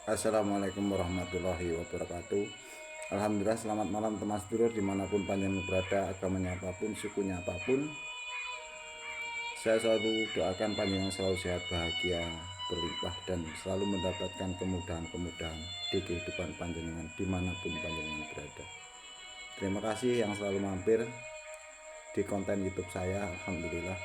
Assalamualaikum warahmatullahi wabarakatuh. Alhamdulillah, selamat malam teman sedulur dimanapun panjenengan berada, agamanya apapun, sukunya apapun. Saya selalu doakan panjenengan selalu sehat, bahagia, berlimpah, dan selalu mendapatkan kemudahan-kemudahan di kehidupan panjenengan dimanapun panjenengan berada. Terima kasih yang selalu mampir di konten YouTube saya. Alhamdulillah,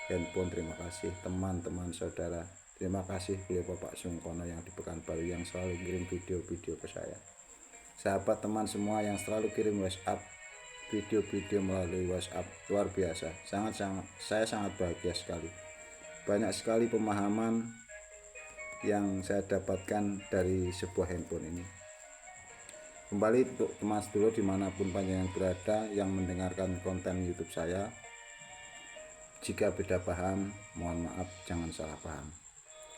handphone terima kasih, teman-teman saudara terima kasih, beliau Bapak Sungkono yang di Pekanbaru yang selalu kirim video-video ke saya. Sahabat teman semua yang selalu kirim WhatsApp, video-video melalui WhatsApp, luar biasa. Saya sangat bahagia sekali. Banyak sekali pemahaman yang saya dapatkan dari sebuah handphone ini. Kembali untuk teman sedulur dimanapun panjenengan berada yang mendengarkan konten YouTube saya, jika beda paham, mohon maaf, jangan salah paham.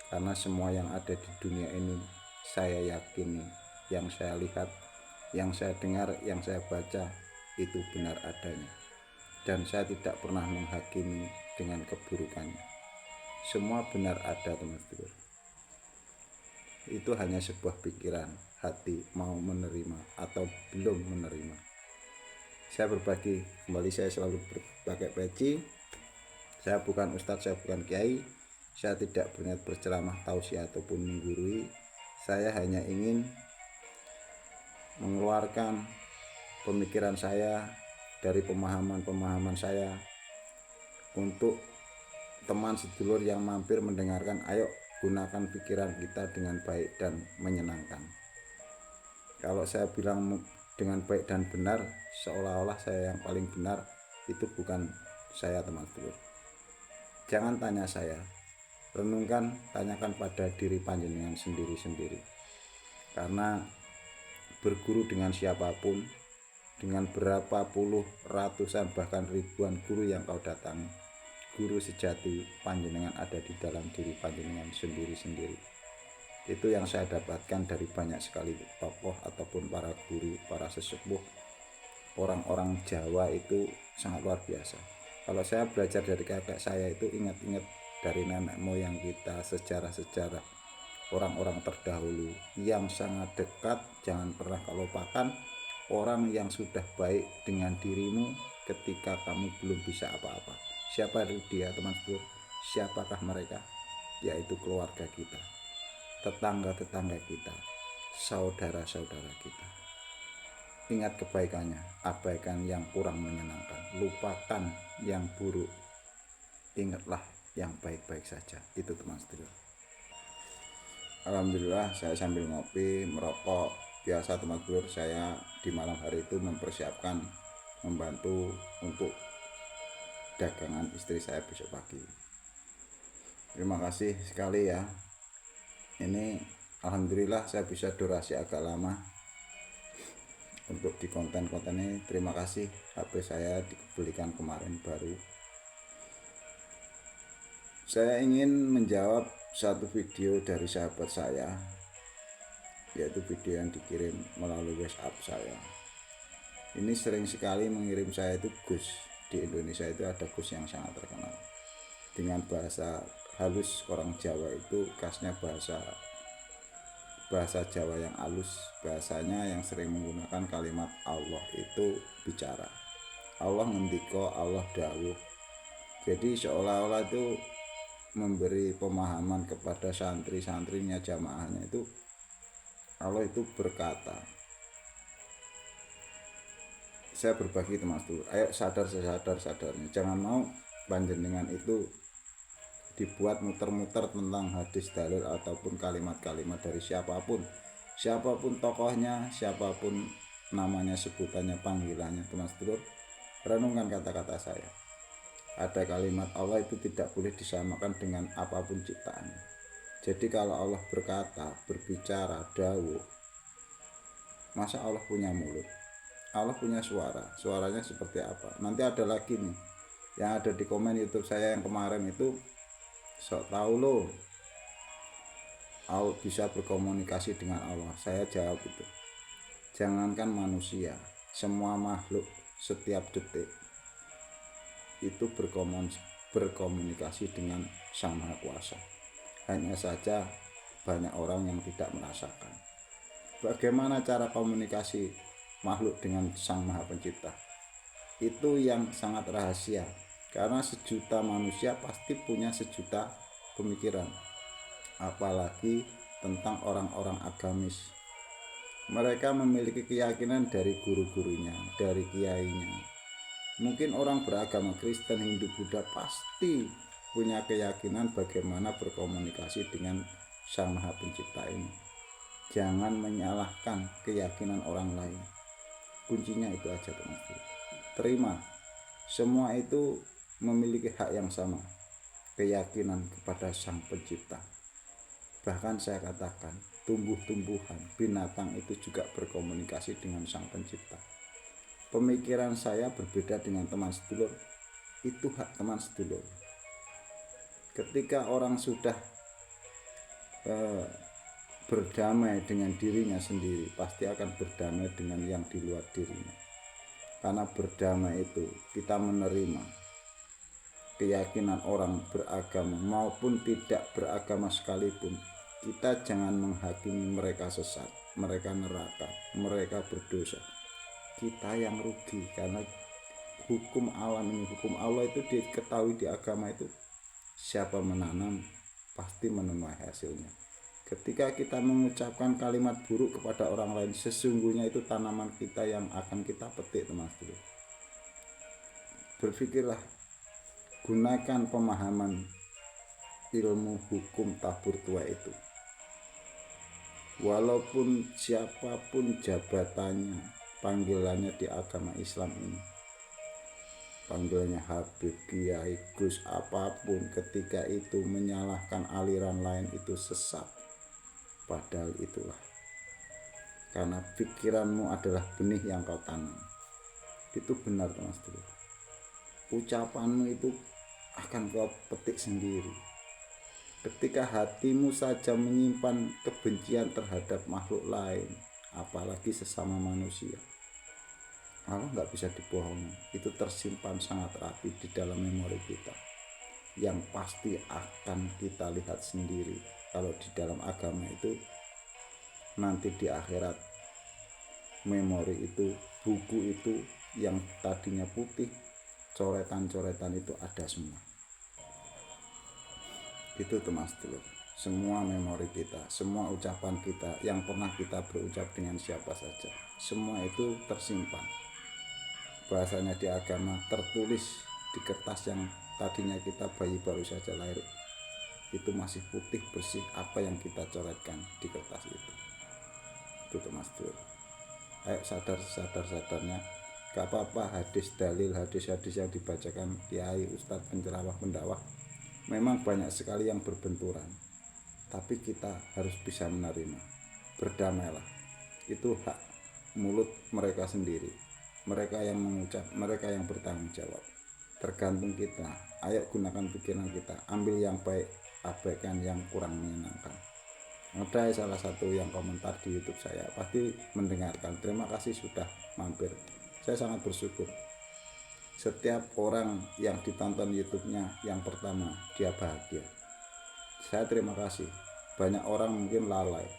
Karena semua yang ada di dunia ini, saya yakini, yang saya lihat, yang saya dengar, yang saya baca, itu benar adanya. Dan saya tidak pernah menghakimi dengan keburukannya. Semua benar ada, teman-teman. Itu hanya sebuah pikiran, hati mau menerima atau belum menerima. Saya berbagi, kembali saya selalu pakai peci. Saya bukan ustadz, saya bukan kiai. Saya tidak berniat berceramah, tausiah ataupun menggurui. Saya hanya ingin mengeluarkan pemikiran saya dari pemahaman-pemahaman saya untuk teman sedulur yang mampir mendengarkan. Ayo gunakan pikiran kita dengan baik dan menyenangkan. Kalau saya bilang dengan baik dan benar, seolah-olah saya yang paling benar. Itu bukan saya, teman sedulur. Jangan tanya saya, renungkan, tanyakan pada diri panjenengan sendiri-sendiri. Karena berguru dengan siapapun, dengan berapa puluh, ratusan, bahkan ribuan guru yang kau datangi, guru sejati panjenengan ada di dalam diri panjenengan sendiri-sendiri. Itu yang saya dapatkan dari banyak sekali tokoh ataupun para guru, para sesepuh, orang-orang Jawa itu sangat luar biasa. Kalau saya belajar dari kakek saya itu ingat-ingat dari nenek moyang kita, sejarah-sejarah orang-orang terdahulu yang sangat dekat. Jangan pernah kau lupakan orang yang sudah baik dengan dirimu ketika kamu belum bisa apa-apa. Siapa dia, teman-teman? Siapakah mereka? Yaitu keluarga kita, tetangga-tetangga kita, saudara-saudara kita. Ingat kebaikannya, abaikan yang kurang menyenangkan, lupakan yang buruk, ingatlah yang baik-baik saja. Itu, teman sedulur. Alhamdulillah, saya sambil ngopi, merokok. Biasa, teman sedulur, saya di malam hari itu mempersiapkan, membantu untuk dagangan istri saya besok pagi. Terima kasih sekali ya. Ini alhamdulillah saya bisa durasi agak lama untuk di konten-konten ini. Terima kasih, HP saya dibelikan kemarin baru. Saya ingin menjawab satu video dari sahabat saya, yaitu video yang dikirim melalui WhatsApp saya. Ini sering sekali mengirim saya itu Gus. Di Indonesia itu ada Gus yang sangat terkenal dengan bahasa halus. Orang Jawa itu khasnya bahasa Jawa yang halus, bahasanya yang sering menggunakan kalimat Allah itu bicara. Allah ngendika, Allah dawuh. Jadi seolah-olah itu memberi pemahaman kepada santri-santrinya, jamaahnya itu Allah itu berkata. Saya berbagi, teman sedulur, ayo sadar-sadarnya, jangan mau panjenengan itu dibuat muter-muter tentang hadis, dalil ataupun kalimat-kalimat dari siapapun tokohnya, siapapun namanya, sebutannya, panggilannya. Teman sedulur, renungkan kata-kata saya. Ada kalimat Allah itu tidak boleh disamakan dengan apapun ciptaannya. Jadi kalau Allah berkata, berbicara, dawuh, masa Allah punya mulut? Allah punya suara, suaranya seperti apa? Nanti ada lagi nih yang ada di komen YouTube saya yang kemarin itu, sok tahu lo Allah bisa berkomunikasi dengan Allah. Saya jawab itu, jangankan manusia, semua makhluk setiap detik itu berkomunikasi dengan Sang Maha Kuasa. Hanya saja banyak orang yang tidak merasakan. Bagaimana cara komunikasi makhluk dengan Sang Maha Pencipta? Itu yang sangat rahasia, karena sejuta manusia pasti punya sejuta pemikiran, apalagi tentang orang-orang agamis. Mereka memiliki keyakinan dari guru-gurunya, dari kiainya. Mungkin orang beragama Kristen, Hindu, Buddha pasti punya keyakinan bagaimana berkomunikasi dengan Sang Maha Pencipta ini. Jangan menyalahkan keyakinan orang lain. Kuncinya itu aja, teman-teman. Terima, semua itu memiliki hak yang sama, keyakinan kepada Sang Pencipta. Bahkan saya katakan, tumbuh-tumbuhan, binatang itu juga berkomunikasi dengan Sang Pencipta. Pemikiran saya berbeda dengan teman sedulur, itu hak teman sedulur. Ketika orang sudah berdamai dengan dirinya sendiri, pasti akan berdamai dengan yang di luar dirinya. Karena berdamai itu kita menerima keyakinan orang beragama maupun tidak beragama sekalipun. Kita jangan menghakimi mereka sesat, mereka neraka, mereka berdosa. Kita yang rugi, karena hukum alam ini, hukum Allah itu diketahui di agama itu, siapa menanam pasti menuai hasilnya. Ketika kita mengucapkan kalimat buruk kepada orang lain, sesungguhnya itu tanaman kita yang akan kita petik, teman-teman. Berpikirlah, gunakan pemahaman ilmu hukum tabur tua itu. Walaupun siapapun jabatannya, panggilannya di agama Islam ini, panggilannya Habib, Kiai, Gus, apapun, ketika itu menyalahkan aliran lain itu sesat. Padahal itulah, karena pikiranmu adalah benih yang kau tanam. Itu benar, teman-teman. Ucapanmu itu akan kau petik sendiri. Ketika hatimu saja menyimpan kebencian terhadap makhluk lain, apalagi sesama manusia, Allah nggak bisa dibohongi. Itu tersimpan sangat rapi di dalam memori kita, yang pasti akan kita lihat sendiri. Kalau di dalam agama itu, nanti di akhirat, memori itu, buku itu yang tadinya putih, coretan-coretan itu ada semua. Itu, teman-teman, semua memori kita, semua ucapan kita yang pernah kita berucap dengan siapa saja, semua itu tersimpan. Bahasanya di agama tertulis di kertas yang tadinya kita bayi baru saja lahir, itu masih putih bersih apa yang kita coretkan di kertas itu. Itu, teman-teman. Ayo sadarnya, gak apa-apa hadis dalil, hadis-hadis yang dibacakan kiai, ustadz, penceramah, pendakwah memang banyak sekali yang berbenturan, tapi kita harus bisa menerima. Berdamailah, itu hak mulut mereka sendiri, mereka yang mengucap, mereka yang bertanggung jawab. Tergantung kita. Ayo gunakan pikiran kita, ambil yang baik, abaikan yang kurang menyenangkan. Ada salah satu yang komentar di YouTube saya, pasti mendengarkan. Terima kasih sudah mampir, saya sangat bersyukur. Setiap orang yang ditonton YouTube-nya yang pertama, dia bahagia. Saya terima kasih. Banyak orang mungkin lalai.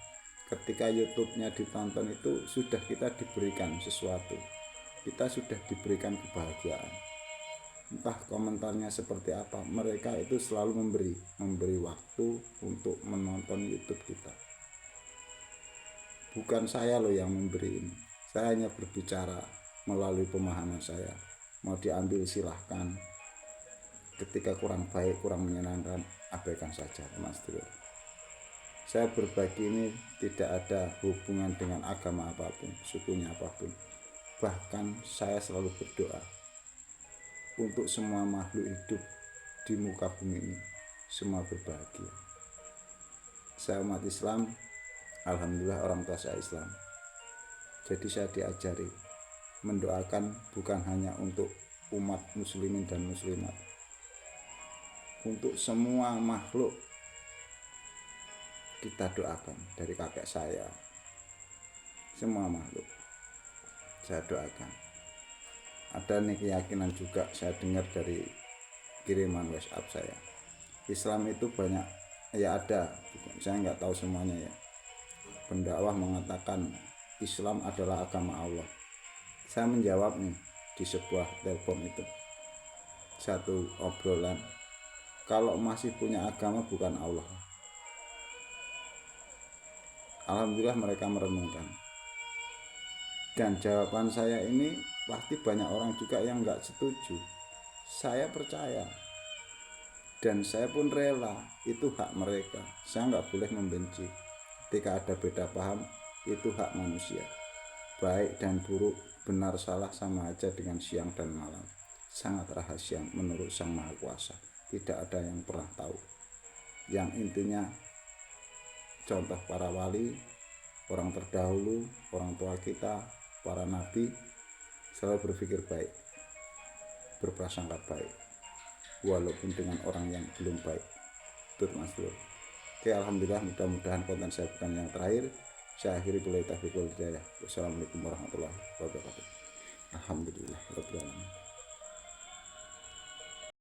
Ketika YouTube-nya ditonton itu sudah kita diberikan sesuatu, kita sudah diberikan kebahagiaan. Entah komentarnya seperti apa, mereka itu selalu memberi waktu untuk menonton YouTube kita. Bukan saya loh yang memberi ini, saya hanya berbicara melalui pemahaman saya. Mau diambil silahkan, ketika kurang baik, kurang menyenangkan, abaikan saja, teman-teman. Saya berbagi ini tidak ada hubungan dengan agama apapun, sukunya apapun. Bahkan saya selalu berdoa untuk semua makhluk hidup di muka bumi ini, semua berbahagia. Saya umat Islam, alhamdulillah orang tua saya Islam. Jadi saya diajari mendoakan bukan hanya untuk umat muslimin dan muslimat, untuk semua makhluk kita doakan. Dari kakek saya, semua makhluk saya doakan. Ada nih keyakinan juga saya dengar dari kiriman WhatsApp saya, Islam itu banyak ya ada, saya nggak tahu semuanya ya. Pendakwah mengatakan Islam adalah agama Allah. Saya menjawab nih di sebuah telepon itu, satu obrolan, kalau masih punya agama bukan Allah. Alhamdulillah mereka merenungkan. Dan jawaban saya ini pasti banyak orang juga yang nggak setuju. Saya percaya dan saya pun rela, itu hak mereka. Saya nggak boleh membenci. Ketika ada beda paham, itu hak manusia. Baik dan buruk, benar salah sama aja dengan siang dan malam. Sangat rahasia menurut Sang Maha Kuasa. Tidak ada yang pernah tahu. Yang intinya contoh para wali, orang terdahulu, orang tua kita, para nabi selalu berpikir baik, berprasangka baik, walaupun dengan orang yang belum baik. Betul Mas Bro. Oke, alhamdulillah, mudah-mudahan konten saya bukan yang terakhir. Saya akhiri, billahi taufiq wal hidayah. Wassalamualaikum warahmatullahi wabarakatuh. Alhamdulillah rabbil alamin.